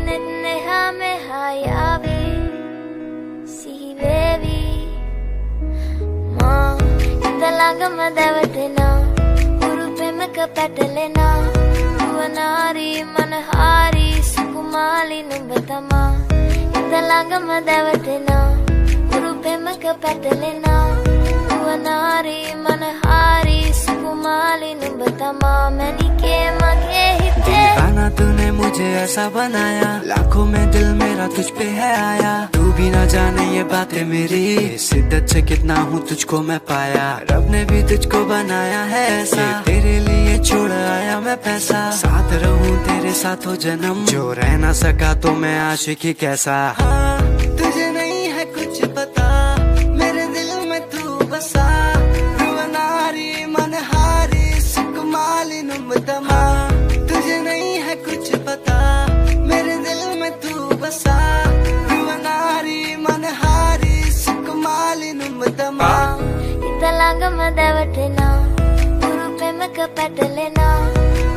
neha me hayavi sivevi ma italaga madavatena urupemaka patalena uvanari manahari sukumali numbatama italaga madavatena urupemaka patalena uvanari manahari सुकुमाली numbatama मैंने मगे हिते दीवाना तूने मुझे ऐसा बनाया लाखों में दिल मेरा तुझ पे है आया तू भी ना जाने ये बातें मेरी शिद्दत से कितना हूँ तुझको मैं पाया रब ने भी तुझको बनाया है ऐसा तेरे लिए छोड़ आया मैं पैसा साथ रहूँ तेरे साथ हो जन्म जो रह ना सका तो मैं आशिकी कैसा तुझे नहीं है कुछ पता मेरे दिल में तू बसा नुम्बतमा तुझे नहीं है कुछ पता मेरे दिल में तू बसा युवनारी मनहारी सुकुमाली नुम्बतमा इतलागा मदवटना उरुपेमक पटलेना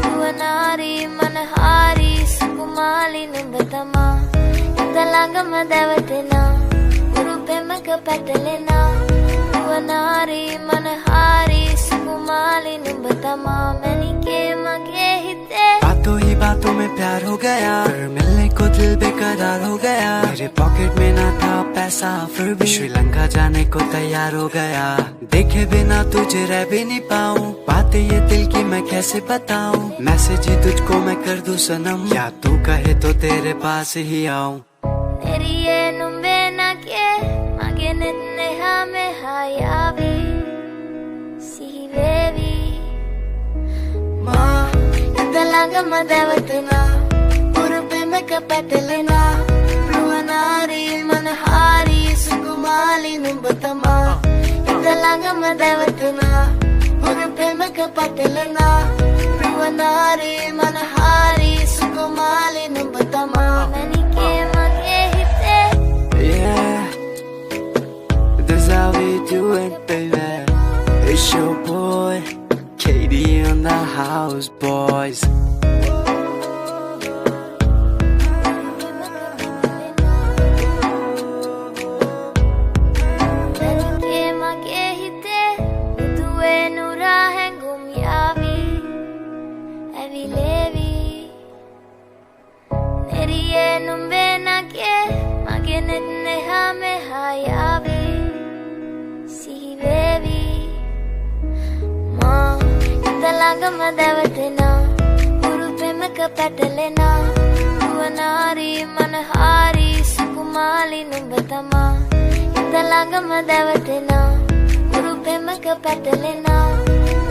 युवनारी मनहारी सुकुमाली नुम्बतमा इतलागा मदवटना उरुपेमक पटलेना युवनारी मनहारी सुकुमाली नुम्बतमा बातों ही बातों में प्यार हो गया फिर मिलने को दिल बेकरार हो गया मेरे पॉकेट में ना था पैसा फिर भी श्रीलंका जाने को तैयार हो गया देखे बिना तुझे रह भी नहीं पाऊं बातें ये दिल की मैं कैसे बताऊं मैसेज ही तुझको मैं कर दूं सनम या तू कहे तो तेरे पास ही आऊं तेरी ये नुम्बे ना के मगे नेहा में हायावी sivevi italaga madavatena urupemaka patalena ruvanari manahari sukumali numbatama italaga madavatena urupemaka patalena ruvanari manahari sukumali numbatama manike mage hite yeah this is how we do it baby it's your boy Katie in the house, boys. Italaga madavatena urupemaka patalena uvanari manahari sukumali numbatama italaga madavatena urupemaka patalena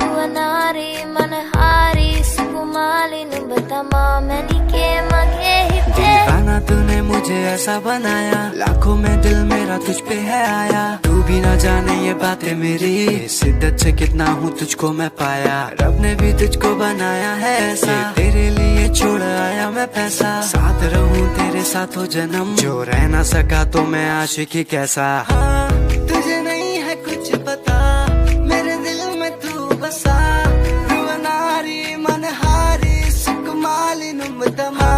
uvanari manahari sukumali numbatama मैंने मगे हिते दीवाना तूने मुझे ऐसा बनाया लाखों में दिल मेरा तुझ पे है आया तू भी ना जाने ये बातें मेरी शिद्दत से कितना हूँ तुझको मैं पाया रब ने भी तुझको बनाया है ऐसा तेरे लिए छोड़ आया मैं पैसा साथ रहूँ तेरे साथ हो जन्म जो रह ना सका तो मैं आशिकी कैसा तुझे नहीं है कुछ पता मेरे दिल में तू बसा युवनारी मनहारी सुकुमाली नुम्बतमा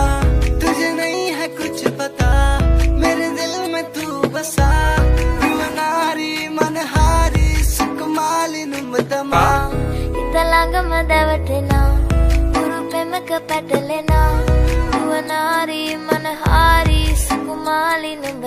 तुझे नहीं है कुछ पता मेरे दिल में तू बसा युवनारी मनहारी सुकुमाली नुम्बतमा italaga madavatena urupemaka patalena uvanari manahari sukumali numbatama